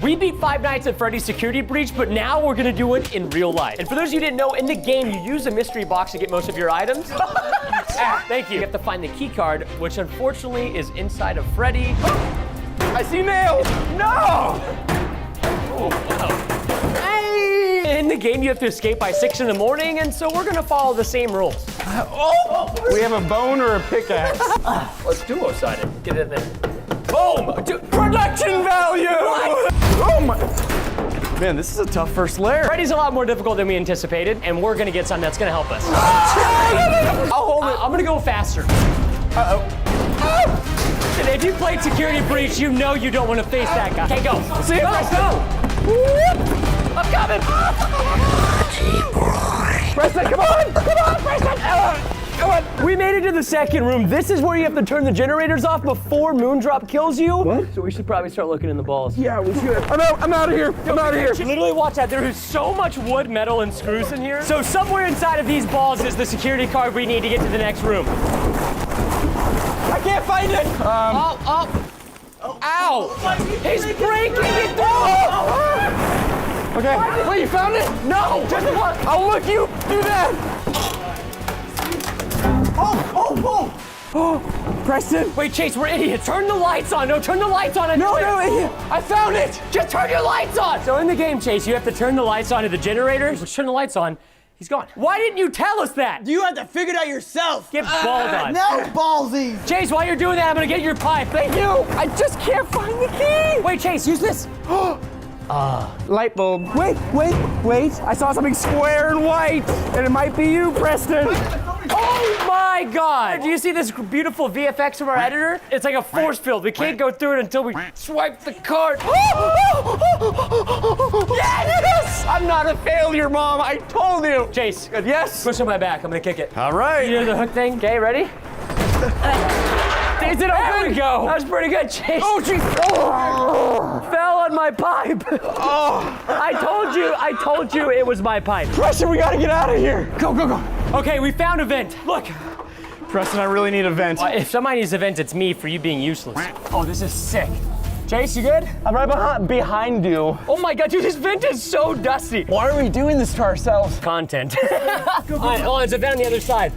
We beat Five Nights at Freddy's security breach, but now we're gonna do it in real life. And for those of you who didn't know, in the game, you use a mystery box to get most of your items. Thank you. You have to find the key card, which unfortunately is inside of Freddy. I see nails. No! Oh, wow. Hey! In the game, you have to escape by 6 in the morning, and so we're gonna follow the same rules. We have a bone or a pickaxe? Let's duo-sided. Get in there. Boom! Production value! What? Oh my. Man, this is a tough first layer. Freddy's a lot more difficult than we anticipated, and we're gonna get something that's gonna help us. I'll hold it. I'm gonna go faster. Uh-oh. And if you played security breach, you know you don't want to face that guy. Okay, go. See you, Preston. I'm coming. Preston, come on! Come on, Preston! Come on! We made it to the second room. This is where you have to turn the generators off before Moondrop kills you. What? So we should probably start looking in the balls. Yeah, we should. I'm out of here. I'm out of here. Literally watch that. There is so much wood, metal, and screws in here. So somewhere inside of these balls is the security card we need to get to the next room. I can't find it. Oh. Ow! He's breaking it through! Okay. Wait, you found it? No! Just look! I'll look you do that. Oh, Preston. Wait, Chase, we're idiots. Turn the lights on. No, turn the lights on. No, idiot. I found it. Just turn your lights on. So in the game, Chase, you have to turn the lights on to the generators. Turn the lights on. He's gone. Why didn't you tell us that? You have to figure it out yourself. Get balled on. No ballsies. Chase, while you're doing that, I'm gonna get your pipe. Thank you. I just can't find the key. Wait, Chase, use this. Light bulb. Wait. I saw something square and white, and it might be you, Preston. Oh my God! Do you see this beautiful VFX from our editor? It's like a force field. We can't go through it until we swipe the card. Yes! I'm not a failure, Mom. I told you. Chase, Yes. push on my back. I'm gonna kick it. All right. You know the hook thing? Okay, ready? Is it open? There we go. That was pretty good, Chase. Oh, jeez. Oh. Fell on my pipe. Oh. I told you it was my pipe. Preston, we gotta get out of here. Go. Okay, we found a vent. Look. Preston, I really need a vent. If somebody needs a vent, it's me for you being useless. Oh, this is sick. Chase, you good? I'm right behind you. Oh my God, dude, this vent is so dusty. Why are we doing this to ourselves? Content. All right, there's a vent on the other side.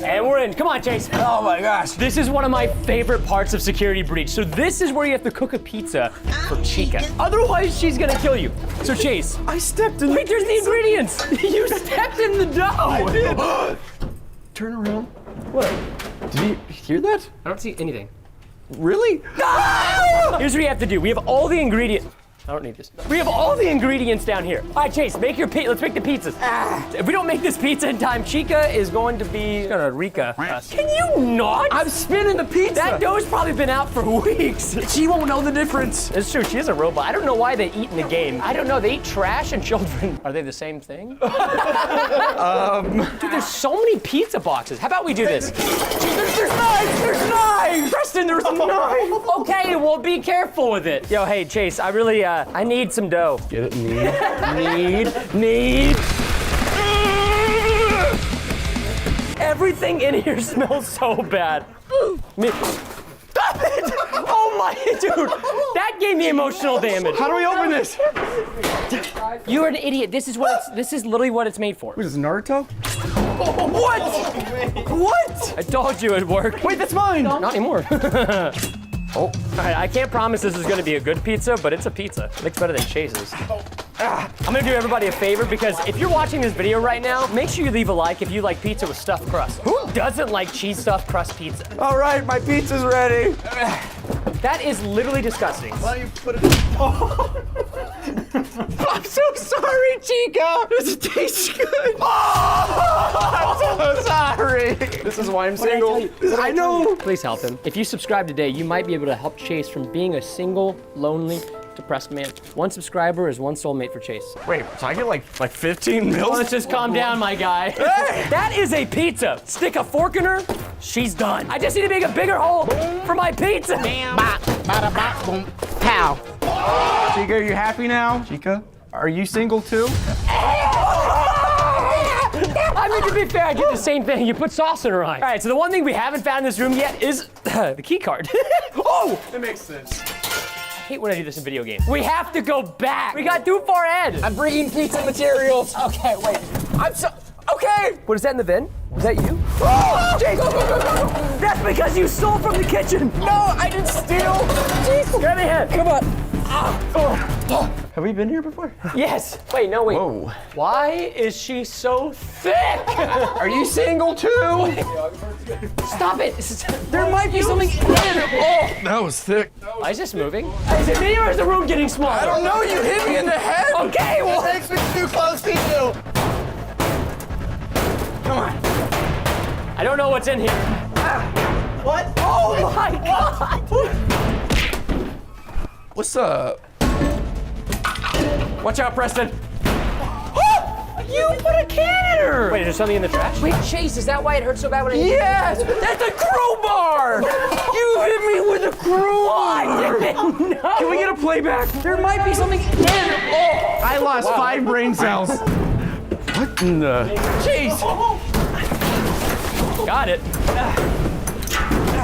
And we're in. Come on, Chase. Oh my gosh. This is one of my favorite parts of Security Breach. So this is where you have to cook a pizza for Chica. Otherwise, she's gonna kill you. So Chase. I stepped in. Wait, there's the ingredients. You stepped in the dough. I did. Turn around. What? Did you hear that? I don't see anything. Really? Here's what you have to do. We have all the ingredients. I don't need this. We have all the ingredients down here. All right, Chase, let's make the pizzas. If we don't make this pizza in time, Chica is going to Rika us. Can you not? I'm spinning the pizza. That dough's probably been out for weeks. She won't know the difference. It's true, she is a robot. I don't know why they eat in the game. I don't know, they eat trash and children. Are they the same thing? Dude, there's so many pizza boxes. How about we do this? There's knives! Preston, there's a knife! Okay, well, be careful with it. Yo, hey, Chase, I really, I need some dough. Get it? Need. Everything in here smells so bad. Stop it! Oh my, dude, that gave me emotional damage. How do we open this? You're an idiot. This is literally what it's made for. What is this, Naruto? What? What? I told you it'd work. Wait, that's mine! Not anymore. Oh, all right, I can't promise this is gonna be a good pizza, but it's a pizza. It looks better than Chase's. I'm gonna do everybody a favor because if you're watching this video right now, make sure you leave a like if you like pizza with stuffed crust. Who doesn't like cheese stuffed crust pizza? All right, my pizza's ready. That is literally disgusting. Why don't you put it in? I'm so sorry, Chica. Does it taste good? Oh, I'm so sorry. This is why I'm single. I know. Please help him. If you subscribe today, you might be able to help Chase from being a single, lonely, depressed man. One subscriber is one soulmate for Chase. Wait, so I get like 15 mils? Let's just calm down, my guy. Hey! That is a pizza. Stick a fork in her, she's done. I just need to make a bigger hole for my pizza. Bam, bop, bada, bop, boom, pow. Chica, are you happy now? Chica, are you single too? I mean, to be fair, I did the same thing. You put sauce in her eye. All right, so the one thing we haven't found in this room yet is the key card. Oh! That makes sense. hate when I do this in video games. We have to go back. We got too far ahead. I'm bringing pizza materials. Okay, wait. I'm so, okay. What is that in the bin? Was that you? Oh, Jace, go, go, go, go. That's because you stole from the kitchen. No, I didn't steal. Jeez. Grab me a hand. Come on. Have we been here before? Yes. Wait, no, wait. Whoa. Why is she so thick? Are you single too? Stop it. There might be something in there. Oh, that was thick. Why is this moving? Is it me or is the room getting smaller? I don't know. You hit me in the head. Okay, well. Makes me too close to you. Come on. I don't know what's in here. What? Oh my God. What's up? Watch out, Preston. You put a can in her. Wait, is there something in the trash? Wait, Chase, is that why it hurt so bad when I hit you? Yes, that's a crowbar. You hit me with a crowbar. I didn't know. Can we get a playback? There might be something in there. Oh, I lost 5 brain cells. What in the? Jeez. Got it.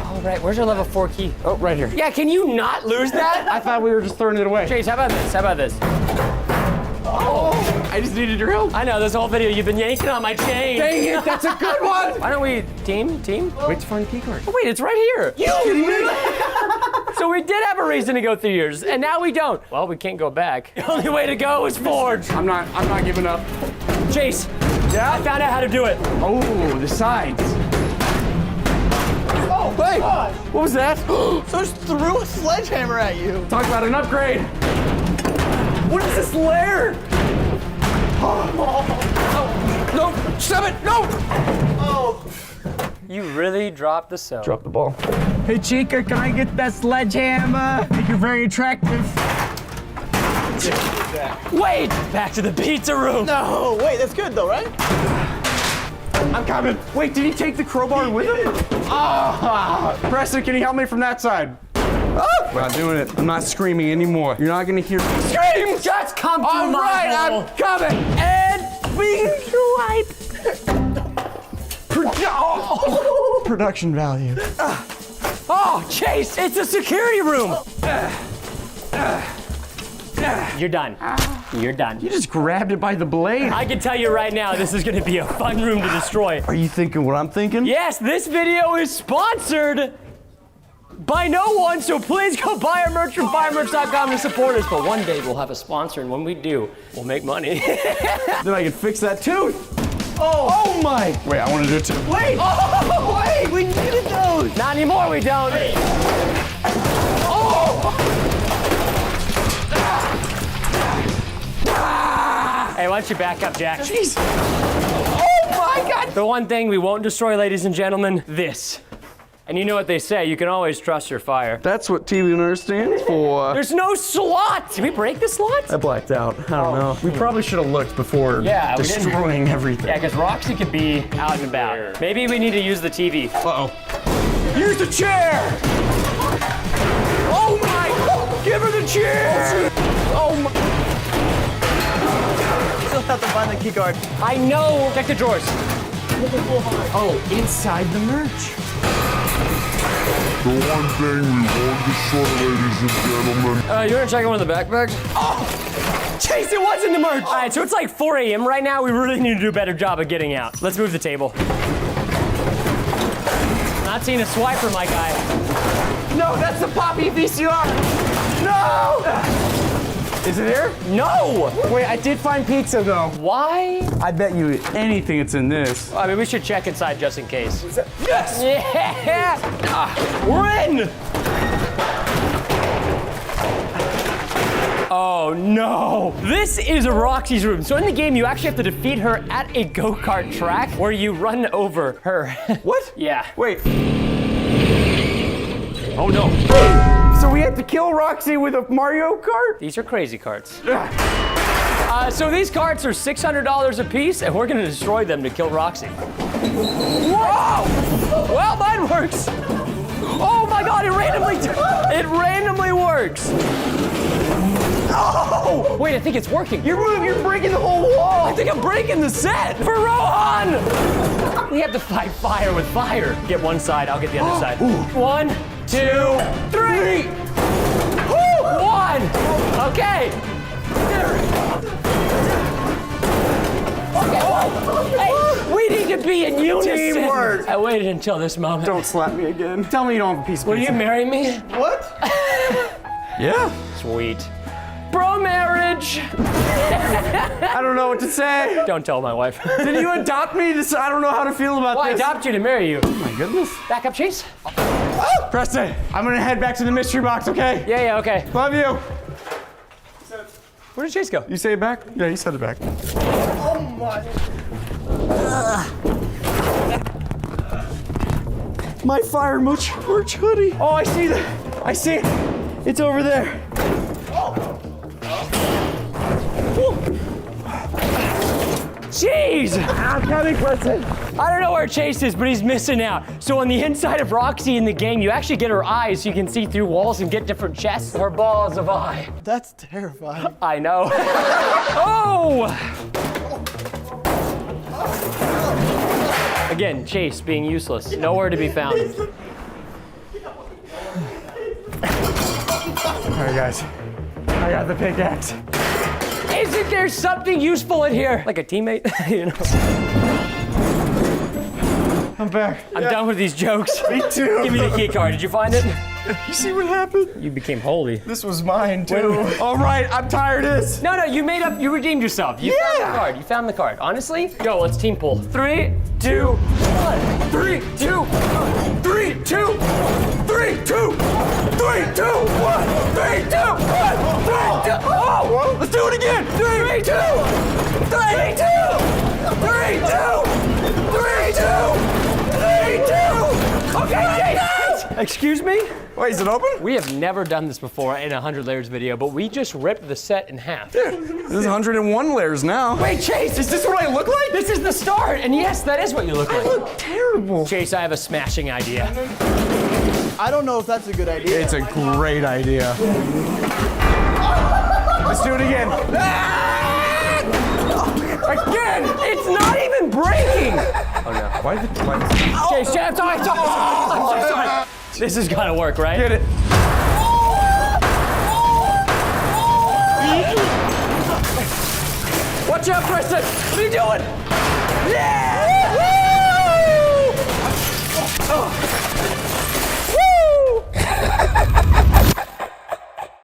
All right, where's your level 4 key? Oh, right here. Yeah, can you not lose that? I thought we were just throwing it away. Chase, how about this? How about this? I just needed your help. I know, this whole video you've been yanking on my chain. Dang it, that's a good one. Why don't we team? Wait to find the key card. Oh, wait, it's right here. You kidding me? So we did have a reason to go through yours, and now we don't. Well, we can't go back. The only way to go is forward. I'm not giving up. Chase, Yeah? I found out how to do it. Oh, the sides. Oh, wait. What was that? So I just threw a sledgehammer at you. Talk about an upgrade. What is this lair? Oh, no, stop it, no! You really dropped the cell. Drop the ball. Hey, Chica, can I get that sledgehammer? I think you're very attractive. Wait, back to the pizza room. No, wait, that's good though, right? I'm coming. Wait, did he take the crowbar with him? Ah! Preston, can you help me from that side? Ah! We're not doing it. I'm not screaming anymore. You're not gonna hear me scream! Just come to All my right, hole. I'm coming. And wipe. Production value. Oh, Chase, it's a security room. You're done. You're done. You just grabbed it by the blade. I can tell you right now, this is gonna be a fun room to destroy. Are you thinking what I'm thinking? Yes, this video is sponsored by no one, so please go buy our merch from firemerch.com to support us. But one day we'll have a sponsor, and when we do, we'll make money. Then I can fix that tooth. Oh my! Wait, I want to do it too. Wait! Oh, wait! We needed those! Not anymore, we don't. Hey, why don't you back up, Jack? Jeez. Oh my God! The one thing we won't destroy, ladies and gentlemen, this. And you know what they say, you can always trust your fire. That's what TV Nerd stands for. There's no slot! Did we break the slot? I blacked out. I don't know. We probably should have looked before Yeah, we didn't. destroying everything. Yeah, because Roxy could be out and about. Maybe we need to use the TV. Uh-oh. Use the chair! Oh my! Give her the chair! Oh my! Still have to find the key card. I know! Check the drawers. Oh, inside the merch. The one thing we won't destroy, ladies and gentlemen. You wanna check one of the backpacks? Oh! Chase, it was in the merch! All right, so it's like 4 a.m. right now. We really need to do a better job of getting out. Let's move the table. Not seeing a swiper, my guy. No, that's the Poppy VCR! No! Is it here? No! Wait, I did find pizza though. Why? I bet you anything it's in this. I mean, we should check inside just in case. Yes! Yeah! We're in! Oh no! This is Roxy's room. So in the game, you actually have to defeat her at a go-kart track where you run over her. What? Yeah. Wait. Oh no. So we had to kill Roxy with a Mario Kart? These are crazy carts. So these carts are $600 a piece, and we're gonna destroy them to kill Roxy. Whoa! Well, mine works. Oh my God! It randomly works. Oh! Wait, I think it's working. You're breaking the whole wall! I think I'm breaking the set for Rohan. We have to fight fire with fire. Get one side, I'll get the other side. 1, 2, 3. Woo! on! Okay! Hey, we need to be in unison. Teamwork. I waited until this moment. Don't slap me again. Tell me you don't have a piece of Will pizza. you marry me? What? Yeah. Sweet. Bro marriage! I don't know what to say. Don't tell my wife. Did you adopt me? I don't know how to feel about Well, I this. adopt you to marry you. Oh my goodness. Back up, Chase. Preston, I'm gonna head back to the mystery box, okay? Yeah, okay. Love you. Where did Chase go? You say it back? Yeah, you said it back. My fire merch hoodie. Oh, I see that. I see it. It's over there. Jeez! I'm coming, Preston. I don't know where Chase is, but he's missing out. So on the inside of Roxy in the game, you actually get her eyes so you can see through walls and get different chests. Her balls of eye. That's terrifying. I know. Oh! Again, Chase being useless. Nowhere to be found. All right, guys. I got the pickaxe. Isn't there something useful in here? Like a teammate, you know? I'm back. I'm done with these jokes. Me too. Give me the key card. Did you find it? You see what happened? You became holy. This was mine too. All right, I'm tired of this. No, you made up, you redeemed yourself. You found the card, you found the card. Honestly, go, let's team pull. 3, 2, 1. 3, 2, 3, 2, 3, 2, 3, 2, 1, 3, 2, 1, 3, 2. Oh, Let's do it again. 3, 2, 3, 2, 3, 2, 3, 2, 3, 2. Okay, Chase. Excuse me? Wait, is it open? We have never done this before in a 100 layers video, but we just ripped the set in half. This is 101 layers now. Wait, Chase, is this what I look like? This is the start, and yes, that is what you look like. I look terrible. Chase, I have a smashing idea. I don't know if that's a good idea. It's a great idea. Let's do it again. Again, it's not even breaking. Oh no. Why the? Chase, I'm sorry. I'm so sorry. This has got to work, right? Get it. Watch out, Preston. What are you doing? Yeah! Woo! Oh.